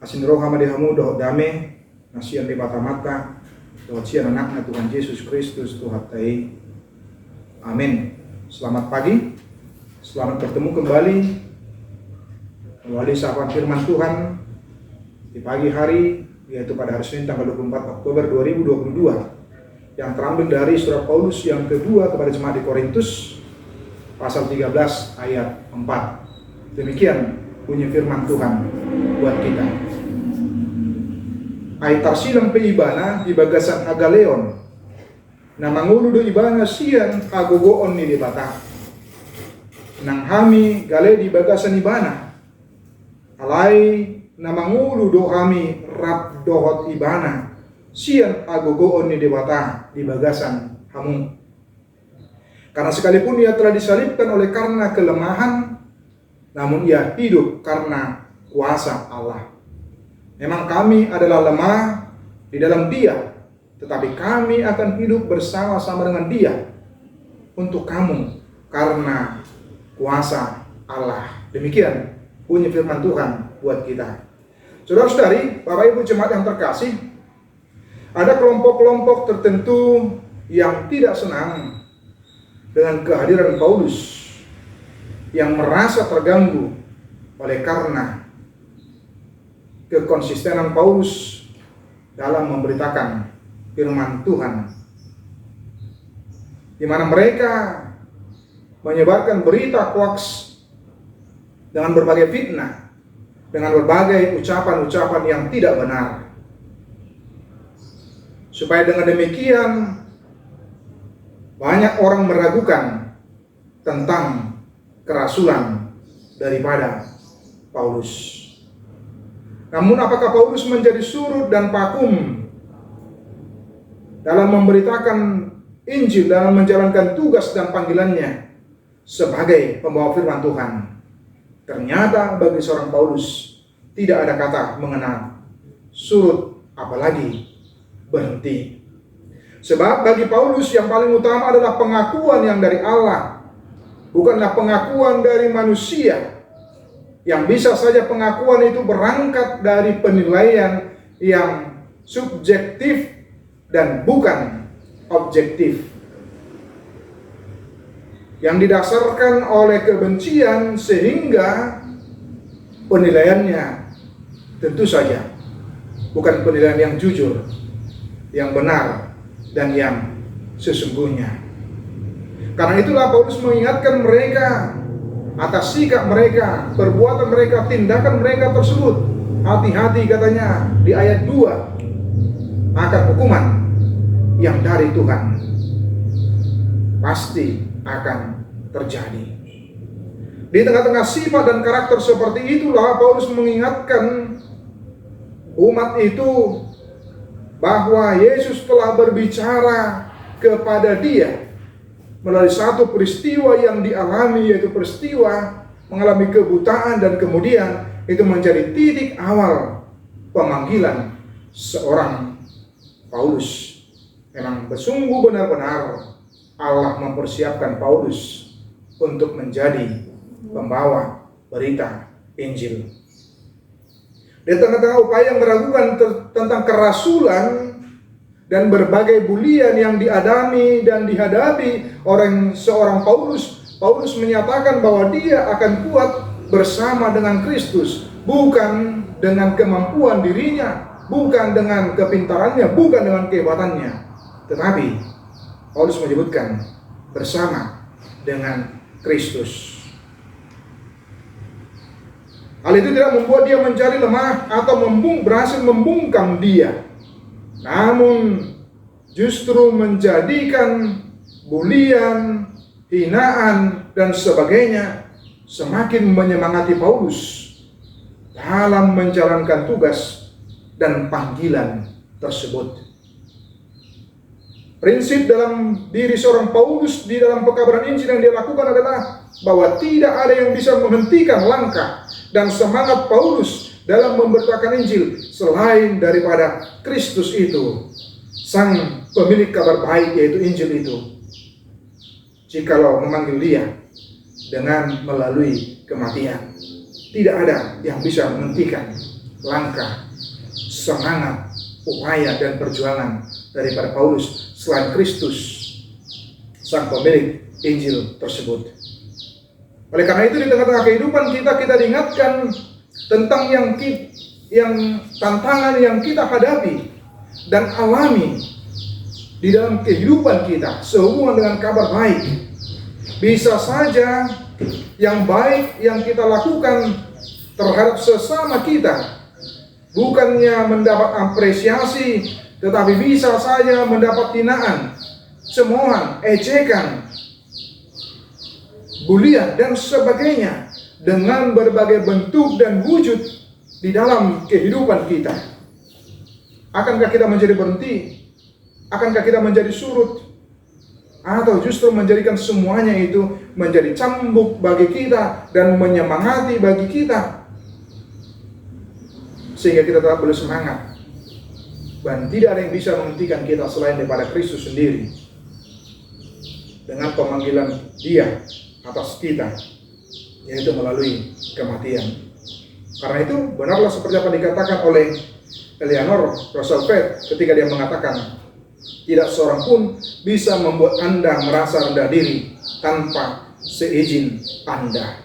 Asin roh hamadihamu doh dame nasian di mata-mata doh sian anaknya Tuhan Yesus Kristus Tuhan tai. Amin. Selamat pagi, selamat bertemu kembali melalui sapaan firman Tuhan di pagi hari, yaitu pada hari Senin tanggal 24 Oktober 2022 yang terambil dari surat Paulus yang kedua kepada jemaat di Korintus pasal 13 ayat 4. Demikian bunyi firman Tuhan buat kita. Ai tarsilang pe ibana di bagasan agaleon na mangulu do ibana sian agogoon ni di bata nang hami gale di bagasan ibana alai na mangulu do hami rap dohot ibana sian agogoon ni di bata di bagasan hamu, karena sekalipun ia telah disalibkan oleh karena kelemahan, namun ia hidup karena kuasa Allah. Memang kami adalah lemah di dalam Dia, tetapi kami akan hidup bersama-sama dengan Dia untuk kamu karena kuasa Allah. Demikian bunyi firman Tuhan buat kita. Saudara-saudari, Bapak Ibu jemaat yang terkasih, ada kelompok-kelompok tertentu yang tidak senang dengan kehadiran Paulus, yang merasa terganggu oleh karena kekonsistenan Paulus dalam memberitakan firman Tuhan, di mana mereka menyebarkan berita hoax dengan berbagai fitnah, dengan berbagai ucapan-ucapan yang tidak benar, supaya dengan demikian banyak orang meragukan tentang kerasulan daripada Paulus. Namun apakah Paulus menjadi surut dan vakum dalam memberitakan Injil, dalam menjalankan tugas dan panggilannya sebagai pembawa firman Tuhan? Ternyata bagi seorang Paulus tidak ada kata mengenal surut, apalagi berhenti. Sebab bagi Paulus yang paling utama adalah pengakuan yang dari Allah, bukanlah pengakuan dari manusia, yang bisa saja pengakuan itu berangkat dari penilaian yang subjektif dan bukan objektif, yang didasarkan oleh kebencian, sehingga penilaiannya tentu saja bukan penilaian yang jujur, yang benar, dan yang sesungguhnya. Karena itulah Paulus mengingatkan mereka atas sikap mereka, perbuatan mereka, tindakan mereka tersebut. Hati-hati katanya di ayat 2, akan hukuman yang dari Tuhan pasti akan terjadi. Di tengah-tengah sifat dan karakter seperti itulah Paulus mengingatkan umat itu bahwa Yesus telah berbicara kepada dia melalui satu peristiwa yang dialami, yaitu peristiwa mengalami kebutaan, dan kemudian itu menjadi titik awal pemanggilan seorang Paulus. Memang bersungguh benar-benar Allah mempersiapkan Paulus untuk menjadi pembawa berita Injil. Di tengah-tengah upaya yang meragukan tentang kerasulan dan berbagai bulian yang diadami dan dihadapi seorang Paulus, Paulus menyatakan bahwa dia akan kuat bersama dengan Kristus, bukan dengan kemampuan dirinya, bukan dengan kepintarannya, bukan dengan kehebatannya, tetapi Paulus menyebutkan bersama dengan Kristus. Hal itu tidak membuat dia menjadi lemah atau berhasil membungkam dia, namun justru menjadikan bulian, hinaan, dan sebagainya semakin menyemangati Paulus dalam menjalankan tugas dan panggilan tersebut. Prinsip dalam diri seorang Paulus di dalam pekabaran Injil yang dia lakukan adalah bahwa tidak ada yang bisa menghentikan langkah dan semangat Paulus dalam memberitakan Injil selain daripada Kristus itu, sang pemilik kabar baik, yaitu Injil itu. Jikalau memanggil dia dengan melalui kematian, tidak ada yang bisa menghentikan langkah, semangat, upaya, dan perjuangan daripada Paulus selain Kristus, sang pemilik Injil tersebut. Oleh karena itu, di tengah-tengah kehidupan kita diingatkan tentang yang tantangan yang kita hadapi dan alami di dalam kehidupan kita sehubungan dengan kabar baik. Bisa saja yang baik yang kita lakukan terhadap sesama kita bukannya mendapat apresiasi, tetapi bisa saja mendapat hinaan, cemoohan, ejekan, bulian, dan sebagainya dengan berbagai bentuk dan wujud di dalam kehidupan kita. Akankah kita menjadi berhenti? Akankah kita menjadi surut? Atau justru menjadikan semuanya itu menjadi cambuk bagi kita dan menyemangati bagi kita, sehingga kita tetap bersemangat? Dan tidak ada yang bisa menghentikan kita selain daripada Kristus sendiri dengan pemanggilan Dia atas kita, yaitu melalui kematian. Karena itu benarlah seperti apa dikatakan oleh Eleanor Roosevelt ketika dia mengatakan, tidak seorang pun bisa membuat Anda merasa rendah diri tanpa seizin Anda.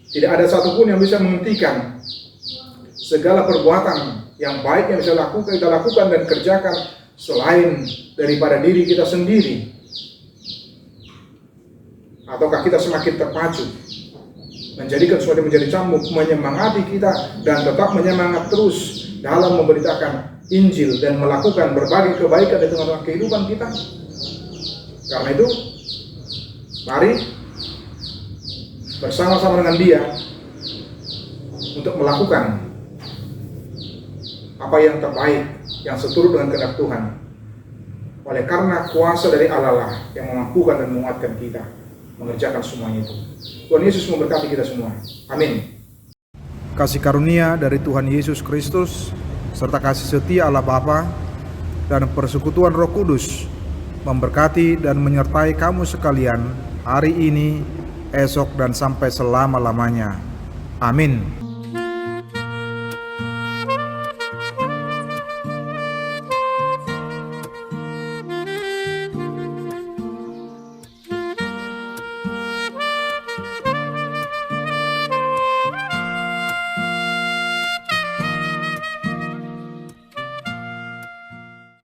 Tidak ada satupun yang bisa menghentikan segala perbuatan yang baik yang bisa kita lakukan dan kerjakan selain daripada diri kita sendiri. Ataukah kita semakin terpacu, menjadikan semuanya menjadi cambuk, menyemangati kita dan tetap menyemangat terus dalam memberitakan Injil dan melakukan berbagai kebaikan di tengah-tengah kehidupan kita? Karena itu, mari bersama-sama dengan Dia untuk melakukan apa yang terbaik, yang seturut dengan kehendak Tuhan. Oleh karena kuasa dari Allah lah yang memampukan dan menguatkan kita mengerjakan semuanya itu. Tuhan Yesus memberkati kita semua. Amin. Kasih karunia dari Tuhan Yesus Kristus serta kasih setia Allah Bapa dan persekutuan Roh Kudus memberkati dan menyertai kamu sekalian hari ini, esok, dan sampai selama-lamanya. Amin.